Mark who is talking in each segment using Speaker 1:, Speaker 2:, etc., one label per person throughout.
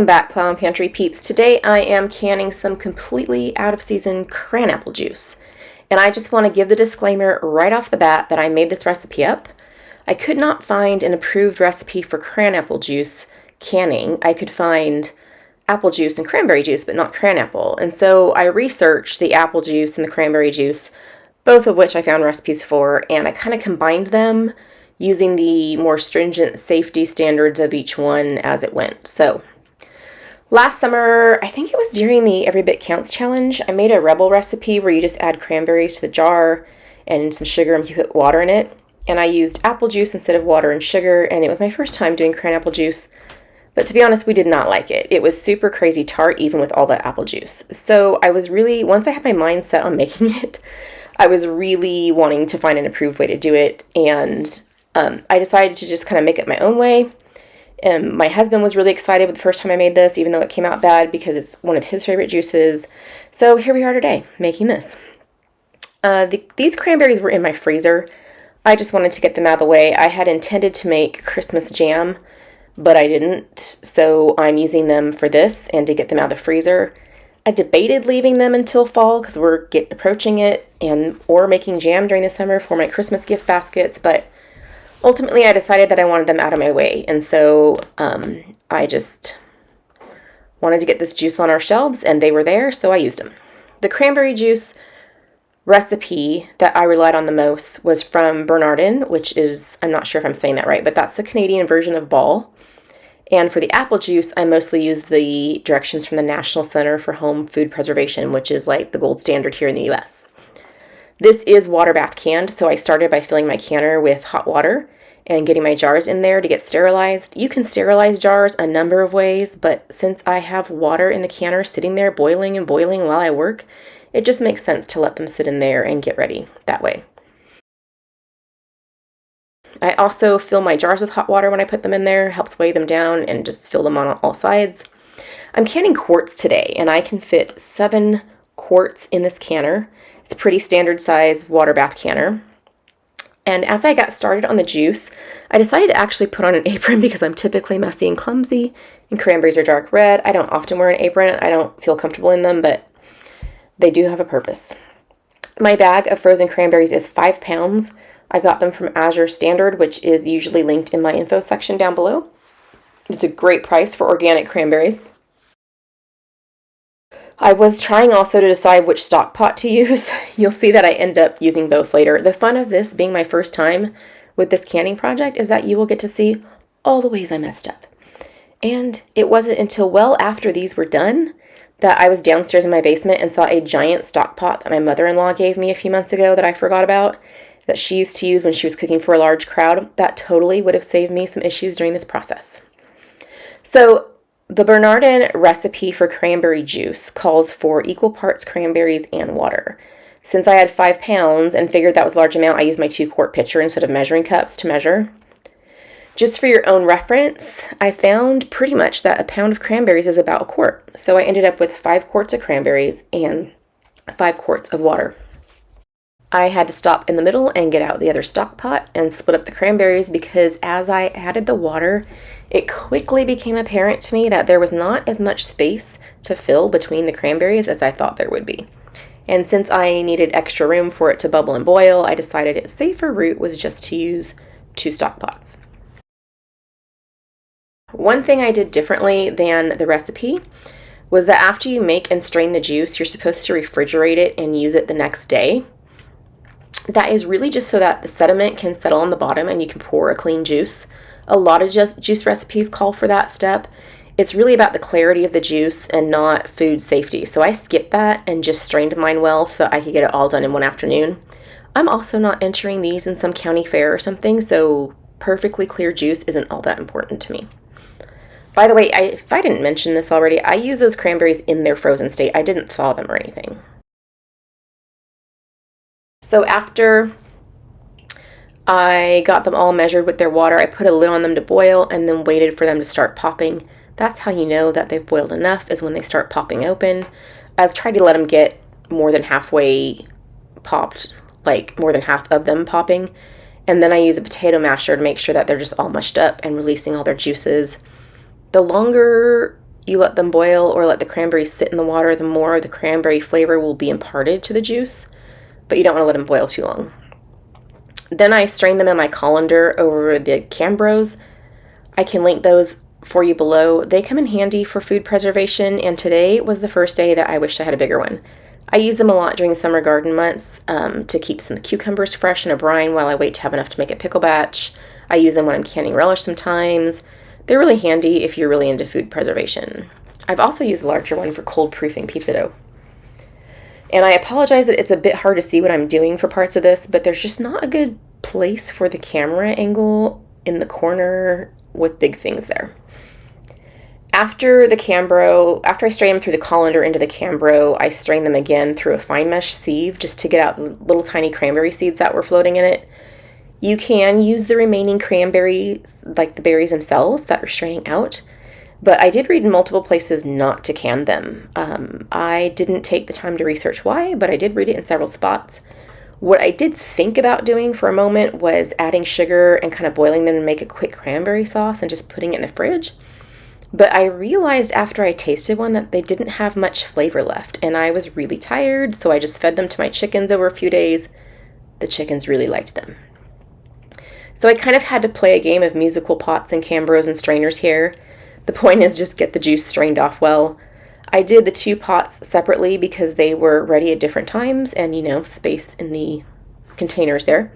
Speaker 1: Welcome back, Plow and Pantry peeps. Today I am canning some completely out of season cranapple juice. And I just want to give the disclaimer right off the bat that I made this recipe up. I could not find an approved recipe for cranapple juice canning. I could find apple juice and cranberry juice, but not cranapple. And so I researched the apple juice and the cranberry juice, both of which I found recipes for, and I kind of combined them using the more stringent safety standards of each one as it went. So last summer, I think it was during the Every Bit Counts challenge, I made a Rebel recipe where you just add cranberries to the jar and some sugar and you put water in it. And I used apple juice instead of water and sugar, and it was my first time doing cranapple juice. But to be honest, we did not like it. It was super crazy tart, even with all the apple juice. So I was really, once I had my mind set on making it, I was really wanting to find an approved way to do it. And I decided to just kind of make it my own way. My husband was really excited with the first time I made this, even though it came out bad because it's one of his favorite juices. So here we are today, making this. These cranberries were in my freezer. I just wanted to get them out of the way. I had intended to make Christmas jam, but I didn't. So I'm using them for this and to get them out of the freezer. I debated leaving them until fall because we're approaching it, or making jam during the summer for my Christmas gift baskets, but ultimately, I decided that I wanted them out of my way, and so I just wanted to get this juice on our shelves, and they were there, so I used them. The cranberry juice recipe that I relied on the most was from Bernardin, which is, I'm not sure if I'm saying that right, but that's the Canadian version of Ball. And for the apple juice, I mostly use the directions from the National Center for Home Food Preservation, which is like the gold standard here in the US. This is water bath canned, so I started by filling my canner with hot water and getting my jars in there to get sterilized. You can sterilize jars a number of ways, but since I have water in the canner sitting there boiling and boiling while I work, it just makes sense to let them sit in there and get ready that way. I also fill my jars with hot water when I put them in there, helps weigh them down and just fill them on all sides. I'm canning quarts today, and I can fit 7 quarts in this canner. It's a pretty standard size water bath canner. And as I got started on the juice, I decided to actually put on an apron because I'm typically messy and clumsy, and cranberries are dark red. I don't often wear an apron. I don't feel comfortable in them, but they do have a purpose. My bag of frozen cranberries is 5 pounds. I got them from Azure Standard, which is usually linked in my info section down below. It's a great price for organic cranberries. I was trying also to decide which stock pot to use. You'll see that I end up using both later. The fun of this being my first time with this canning project is that you will get to see all the ways I messed up. And it wasn't until well after these were done that I was downstairs in my basement and saw a giant stock pot that my mother-in-law gave me a few months ago that I forgot about, that she used to use when she was cooking for a large crowd. That totally would have saved me some issues during this process. So the Bernardin recipe for cranberry juice calls for equal parts cranberries and water. Since I had 5 pounds and figured that was a large amount, I used my 2-quart pitcher instead of measuring cups to measure. Just for your own reference, I found pretty much that a pound of cranberries is about a quart. So I ended up with 5 quarts of cranberries and 5 quarts of water. I had to stop in the middle and get out the other stock pot and split up the cranberries because as I added the water, it quickly became apparent to me that there was not as much space to fill between the cranberries as I thought there would be. And since I needed extra room for it to bubble and boil, I decided a safer route was just to use 2 stock pots. One thing I did differently than the recipe was that after you make and strain the juice, you're supposed to refrigerate it and use it the next day. That is really just so that the sediment can settle on the bottom and you can pour a clean juice. A lot of juice recipes call for that step. It's really about the clarity of the juice and not food safety. So I skipped that and just strained mine well so that I could get it all done in one afternoon. I'm also not entering these in some county fair or something, so perfectly clear juice isn't all that important to me. By the way, if I didn't mention this already, I use those cranberries in their frozen state. I didn't thaw them or anything. So after I got them all measured with their water, I put a lid on them to boil and then waited for them to start popping. That's how you know that they've boiled enough, is when they start popping open. I've tried to let them get more than halfway popped, like more than half of them popping. And then I use a potato masher to make sure that they're just all mushed up and releasing all their juices. The longer you let them boil or let the cranberries sit in the water, the more the cranberry flavor will be imparted to the juice, but you don't want to let them boil too long. Then I strain them in my colander over the Cambros. I can link those for you below. They come in handy for food preservation, and today was the first day that I wished I had a bigger one. I use them a lot during summer garden months to keep some cucumbers fresh in a brine while I wait to have enough to make a pickle batch. I use them when I'm canning relish sometimes. They're really handy if you're really into food preservation. I've also used a larger one for cold proofing pizza dough. And I apologize that it's a bit hard to see what I'm doing for parts of this, but there's just not a good place for the camera angle in the corner with big things there. After I strain them through the colander into the Cambro, I strain them again through a fine mesh sieve just to get out little tiny cranberry seeds that were floating in it. You can use the remaining cranberries, like the berries themselves that are straining out, but I did read in multiple places not to can them. I didn't take the time to research why, but I did read it in several spots. What I did think about doing for a moment was adding sugar and kind of boiling them to make a quick cranberry sauce and just putting it in the fridge. But I realized after I tasted one that they didn't have much flavor left, and I was really tired, so I just fed them to my chickens over a few days. The chickens really liked them. So I kind of had to play a game of musical pots and Cambros and strainers here. The point is just get the juice strained off well. I did the 2 pots separately because they were ready at different times and, space in the containers there.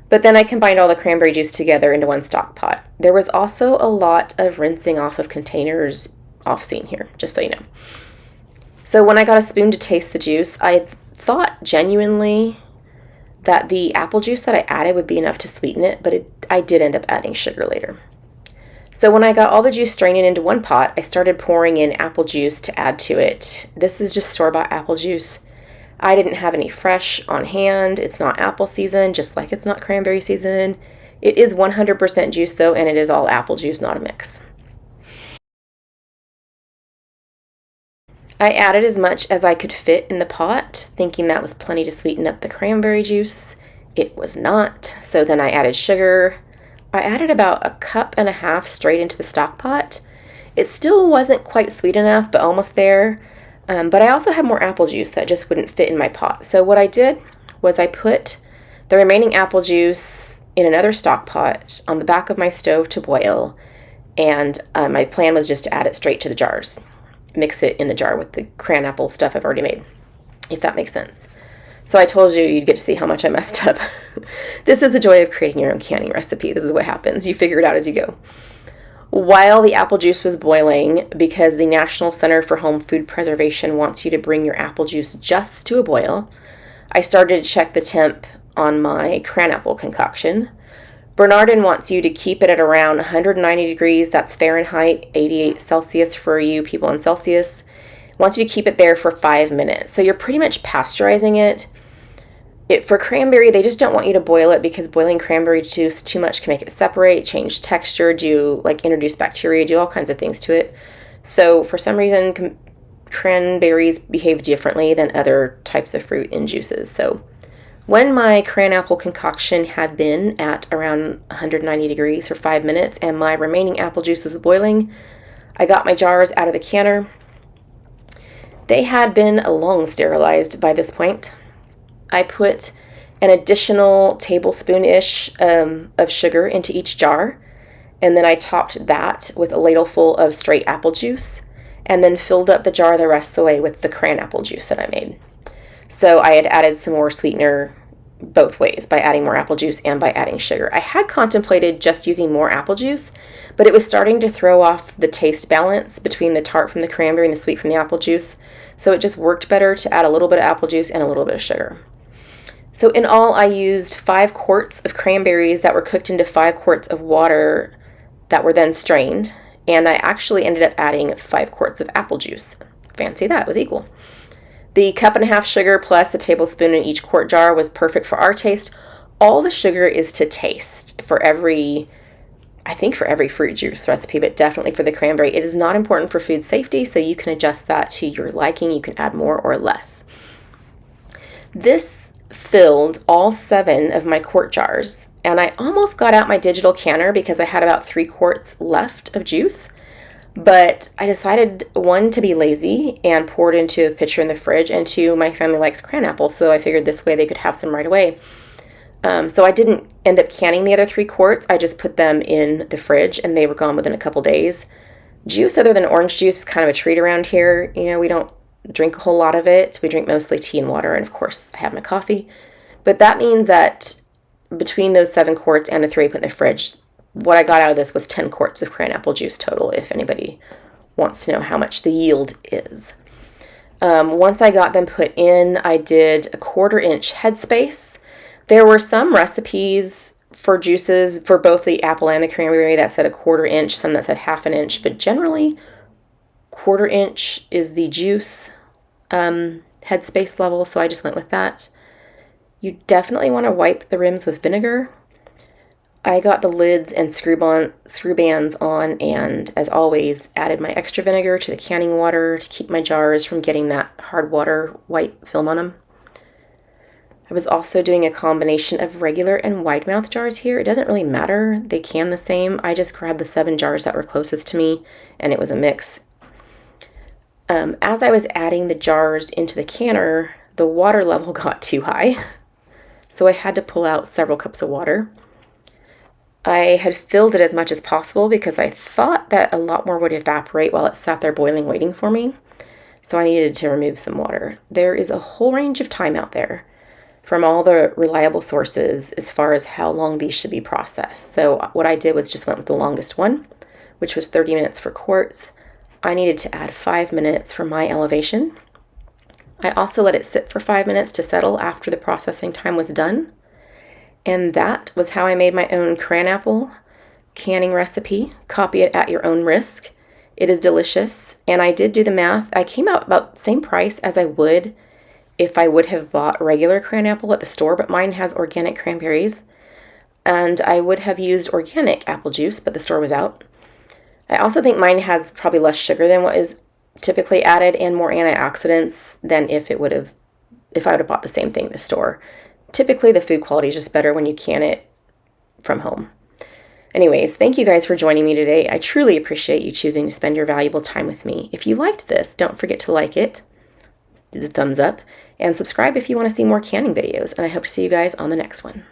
Speaker 1: But then I combined all the cranberry juice together into one stock pot. There was also a lot of rinsing off of containers off scene here, just so you know. So when I got a spoon to taste the juice, I thought genuinely that the apple juice that I added would be enough to sweeten it, but I did end up adding sugar later. So when I got all the juice strained into one pot, I started pouring in apple juice to add to it. This is just store-bought apple juice. I didn't have any fresh on hand. It's not apple season, just like it's not cranberry season. It is 100% juice though, and it is all apple juice, not a mix. I added as much as I could fit in the pot, thinking that was plenty to sweeten up the cranberry juice. It was not, so then I added sugar. I added about 1.5 cups straight into the stock pot. It still wasn't quite sweet enough, but almost there. But I also had more apple juice that just wouldn't fit in my pot. So what I did was I put the remaining apple juice in another stock pot on the back of my stove to boil, and my plan was just to add it straight to the jars. Mix it in the jar with the Cranapple stuff I've already made, if that makes sense. So I told you you'd get to see how much I messed up. This is the joy of creating your own canning recipe. This is what happens. You figure it out as you go. While the apple juice was boiling, because the National Center for Home Food Preservation wants you to bring your apple juice just to a boil, I started to check the temp on my Cranapple concoction. Bernardin wants you to keep it at around 190 degrees. That's Fahrenheit, 88 Celsius for you people in Celsius. Wants you to keep it there for 5 minutes. So you're pretty much pasteurizing it. For cranberry, they just don't want you to boil it because boiling cranberry juice too much can make it separate, change texture, introduce bacteria, do all kinds of things to it. So for some reason, cranberries behave differently than other types of fruit in juices. So when my Cranapple concoction had been at around 190 degrees for 5 minutes and my remaining apple juice was boiling, I got my jars out of the canner. They had been long sterilized by this point. I put an additional tablespoon-ish of sugar into each jar, and then I topped that with a ladleful of straight apple juice, and then filled up the jar the rest of the way with the Cranapple juice that I made. So I had added some more sweetener both ways, by adding more apple juice and by adding sugar. I had contemplated just using more apple juice, but it was starting to throw off the taste balance between the tart from the cranberry and the sweet from the apple juice, so it just worked better to add a little bit of apple juice and a little bit of sugar. So in all, I used 5 quarts of cranberries that were cooked into 5 quarts of water that were then strained, and I actually ended up adding 5 quarts of apple juice. Fancy that, it was equal. The 1.5 cups sugar plus a tablespoon in each quart jar was perfect for our taste. All the sugar is to taste for every fruit juice recipe, but definitely for the cranberry. It is not important for food safety, so you can adjust that to your liking. You can add more or less. This filled all 7 of my quart jars, and I almost got out my digital canner because I had about 3 quarts left of juice. But I decided, one, to be lazy and poured into a pitcher in the fridge, and two, my family likes Cranapple, so I figured this way they could have some right away. So I didn't end up canning the other 3 quarts. I just put them in the fridge, and they were gone within a couple days. Juice other than orange juice is kind of a treat around here. You know, we don't drink a whole lot of it. We drink mostly tea and water, and of course I have my coffee. But that means that between those 7 quarts and the 3 I put in the fridge, what I got out of this was 10 quarts of Cranapple juice total, if anybody wants to know how much the yield is. Once I got them put in, I did a 1/4-inch headspace. There were some recipes for juices for both the apple and the cranberry that said a 1/4-inch, some that said 1/2 inch, but generally 1/4-inch is the juice headspace level, so I just went with that. You definitely want to wipe the rims with vinegar. I got the lids and screw bands on, and as always, added my extra vinegar to the canning water to keep my jars from getting that hard water white film on them. I was also doing a combination of regular and wide mouth jars here. It doesn't really matter. They can the same. I just grabbed the 7 jars that were closest to me, and it was a mix. As I was adding the jars into the canner, the water level got too high, so I had to pull out several cups of water. I had filled it as much as possible because I thought that a lot more would evaporate while it sat there boiling waiting for me, so I needed to remove some water. There is a whole range of time out there from all the reliable sources as far as how long these should be processed. So what I did was just went with the longest one, which was 30 minutes for quarts. I needed to add 5 minutes for my elevation. I also let it sit for 5 minutes to settle after the processing time was done. And that was how I made my own Cranapple canning recipe. Copy it at your own risk. It is delicious. And I did do the math. I came out about the same price as I would if I would have bought regular Cranapple at the store, but mine has organic cranberries. And I would have used organic apple juice, but the store was out. I also think mine has probably less sugar than what is typically added and more antioxidants than if I would have bought the same thing in the store. Typically, the food quality is just better when you can it from home. Anyways, thank you guys for joining me today. I truly appreciate you choosing to spend your valuable time with me. If you liked this, don't forget to like it, do the thumbs up, and subscribe if you want to see more canning videos. And I hope to see you guys on the next one.